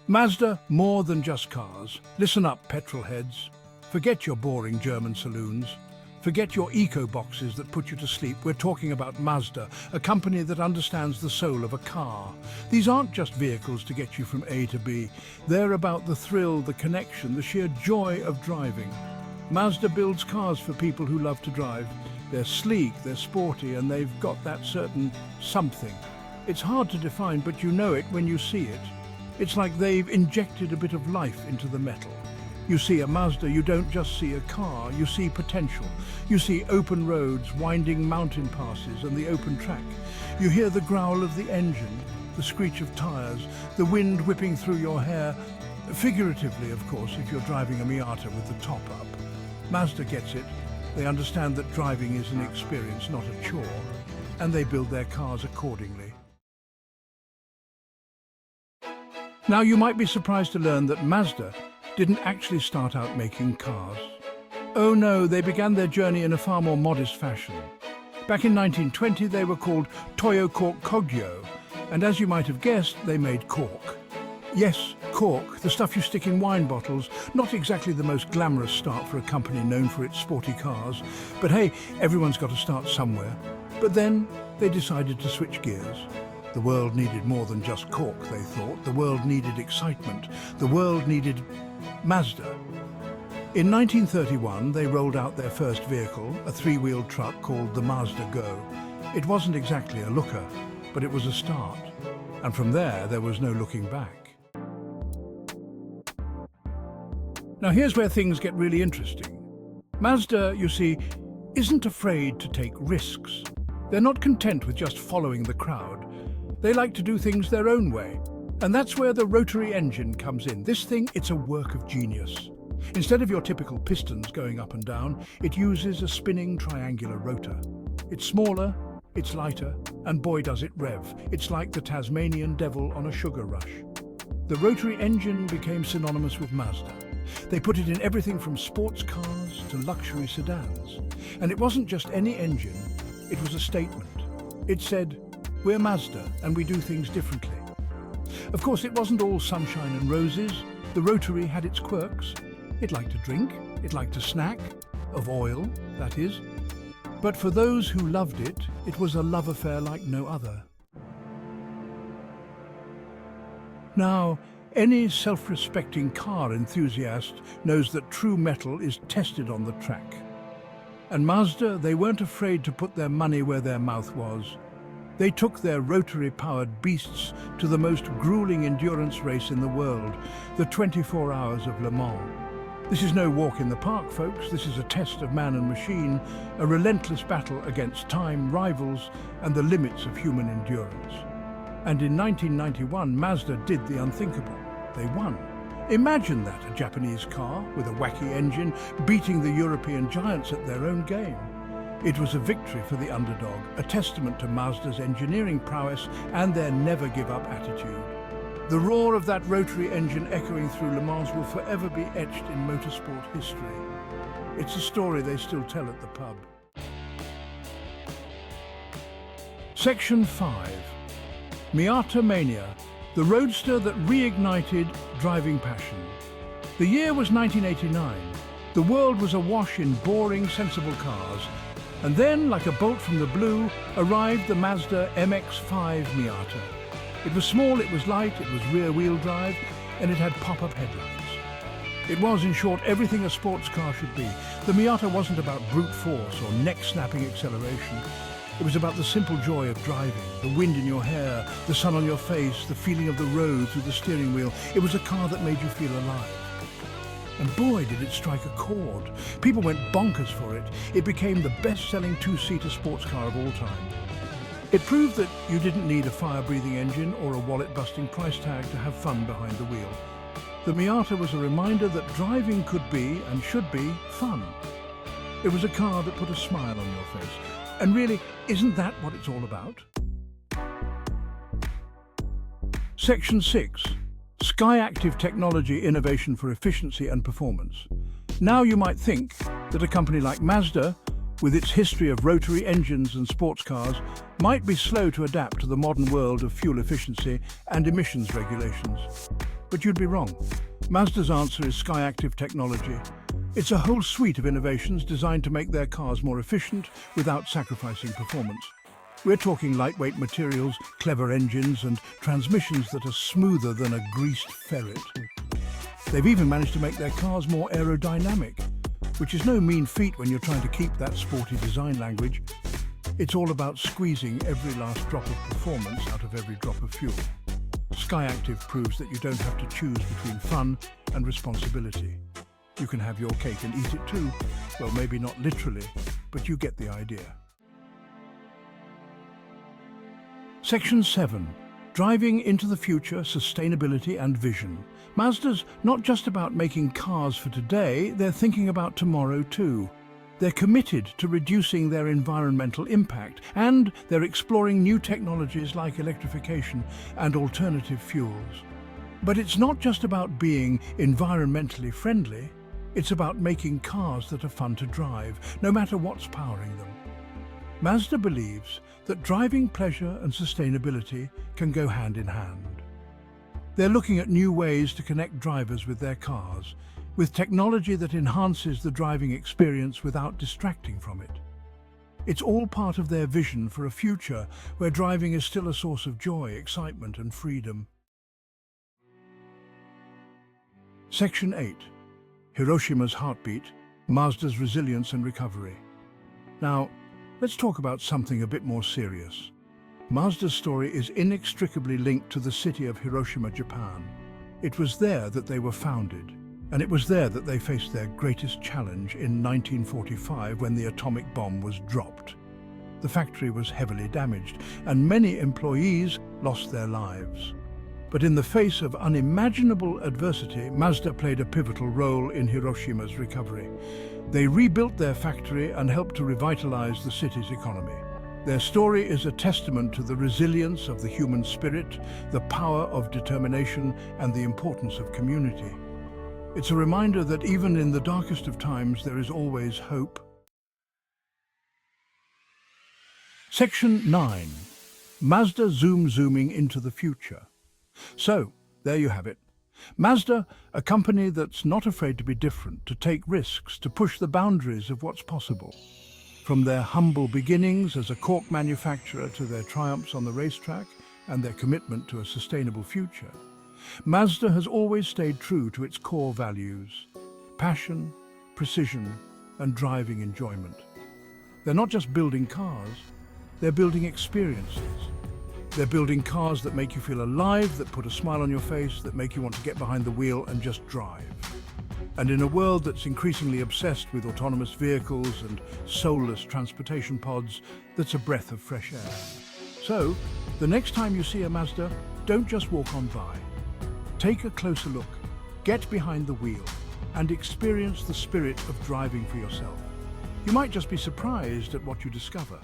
Mazda, more than just cars. Listen up, petrol heads. Forget your boring German saloons. Forget your eco-boxes that put you to sleep. We're talking about Mazda, a company that understands the soul of a car. These aren't just vehicles to get you from A to B. They're about the thrill, the connection, the sheer joy of driving. Mazda builds cars for people who love to drive. They're sleek, they're sporty, and they've got that certain something. It's hard to define, but you know it when you see it. It's like they've injected a bit of life into the metal. You see a Mazda, you don't just see a car, you see potential. You see open roads, winding mountain passes, and the open track. You hear the growl of the engine, the screech of tires, the wind whipping through your hair. Figuratively, of course, if you're driving a Miata with the top up. Mazda gets it. They understand that driving is an experience, not a chore, and they build their cars accordingly. Now, you might be surprised to learn that Mazda didn't actually start out making cars. Oh no, they began their journey in a far more modest fashion. Back in 1920, they were called Toyo Cork Kogyo, and as you might have guessed, they made cork. Yes, cork, the stuff you stick in wine bottles, not exactly the most glamorous start for a company known for its sporty cars, but hey, everyone's got to start somewhere. But then they decided to switch gears. The world needed more than just cork, they thought. The world needed excitement. The world needed Mazda. In 1931, they rolled out their first vehicle, a three-wheeled truck called the Mazda-Go. It wasn't exactly a looker, but it was a start. And from there was no looking back. Now here's where things get really interesting. Mazda, you see, isn't afraid to take risks. They're not content with just following the crowd. They like to do things their own way. And that's where the Rotary Engine comes in. This thing, it's a work of genius. Instead of your typical pistons going up and down, it uses a spinning triangular rotor. It's smaller, it's lighter, and boy does it rev. It's like the Tasmanian devil on a sugar rush. The Rotary Engine became synonymous with Mazda. They put it in everything from sports cars to luxury sedans. And it wasn't just any engine, it was a statement. It said, "We're Mazda and we do things differently." Of course, it wasn't all sunshine and roses. The Rotary had its quirks. It liked to drink, it liked to snack, of oil, that is. But for those who loved it, it was a love affair like no other. Now, any self-respecting car enthusiast knows that true metal is tested on the track. And Mazda, they weren't afraid to put their money where their mouth was. They took their rotary-powered beasts to the most grueling endurance race in the world, the 24 Hours of Le Mans. This is no walk in the park, folks. This is a test of man and machine, a relentless battle against time, rivals, and the limits of human endurance. And in 1991, Mazda did the unthinkable. They won. Imagine that, a Japanese car with a wacky engine beating the European giants at their own game. It was a victory for the underdog, a testament to Mazda's engineering prowess and their never-give-up attitude. The roar of that rotary engine echoing through Le Mans will forever be etched in motorsport history. It's a story they still tell at the pub. Section 5. Miata Mania, the roadster that reignited driving passion. The year was 1989. The world was awash in boring, sensible cars. And then, like a bolt from the blue, arrived the Mazda MX-5 Miata. It was small, it was light, it was rear-wheel drive, and it had pop-up headlights. It was, in short, everything a sports car should be. The Miata wasn't about brute force or neck-snapping acceleration. It was about the simple joy of driving, the wind in your hair, the sun on your face, the feeling of the road through the steering wheel. It was a car that made you feel alive. And boy, did it strike a chord. People went bonkers for it. It became the best-selling two-seater sports car of all time. It proved that you didn't need a fire-breathing engine or a wallet-busting price tag to have fun behind the wheel. The Miata was a reminder that driving could be, and should be, fun. It was a car that put a smile on your face. And really, isn't that what it's all about? Section 6. Skyactiv Technology, innovation for efficiency and performance. Now you might think that a company like Mazda, with its history of rotary engines and sports cars, might be slow to adapt to the modern world of fuel efficiency and emissions regulations. But you'd be wrong. Mazda's answer is Skyactiv Technology. It's a whole suite of innovations designed to make their cars more efficient without sacrificing performance. We're talking lightweight materials, clever engines, and transmissions that are smoother than a greased ferret. They've even managed to make their cars more aerodynamic, which is no mean feat when you're trying to keep that sporty design language. It's all about squeezing every last drop of performance out of every drop of fuel. Skyactiv proves that you don't have to choose between fun and responsibility. You can have your cake and eat it too. Well, maybe not literally, but you get the idea. Section 7. Driving into the future, sustainability and vision. Mazda's not just about making cars for today, they're thinking about tomorrow too. They're committed to reducing their environmental impact, and they're exploring new technologies like electrification and alternative fuels. But it's not just about being environmentally friendly, it's about making cars that are fun to drive, no matter what's powering them. Mazda believes that driving pleasure and sustainability can go hand in hand. They're looking at new ways to connect drivers with their cars, with technology that enhances the driving experience without distracting from it. It's all part of their vision for a future where driving is still a source of joy, excitement, and freedom. Section 8. Hiroshima's heartbeat, Mazda's resilience and recovery. Now, let's talk about something a bit more serious. Mazda's story is inextricably linked to the city of Hiroshima, Japan. It was there that they were founded, and it was there that they faced their greatest challenge in 1945 when the atomic bomb was dropped. The factory was heavily damaged, and many employees lost their lives. But in the face of unimaginable adversity, Mazda played a pivotal role in Hiroshima's recovery. They rebuilt their factory and helped to revitalize the city's economy. Their story is a testament to the resilience of the human spirit, the power of determination, and the importance of community. It's a reminder that even in the darkest of times, there is always hope. Section 9. Mazda zooming into the future. So, there you have it. Mazda, a company that's not afraid to be different, to take risks, to push the boundaries of what's possible. From their humble beginnings as a cork manufacturer to their triumphs on the racetrack and their commitment to a sustainable future, Mazda has always stayed true to its core values: passion, precision, and driving enjoyment. They're not just building cars, they're building experiences. They're building cars that make you feel alive, that put a smile on your face, that make you want to get behind the wheel and just drive. And in a world that's increasingly obsessed with autonomous vehicles and soulless transportation pods, that's a breath of fresh air. So, the next time you see a Mazda, don't just walk on by. Take a closer look, get behind the wheel, and experience the spirit of driving for yourself. You might just be surprised at what you discover.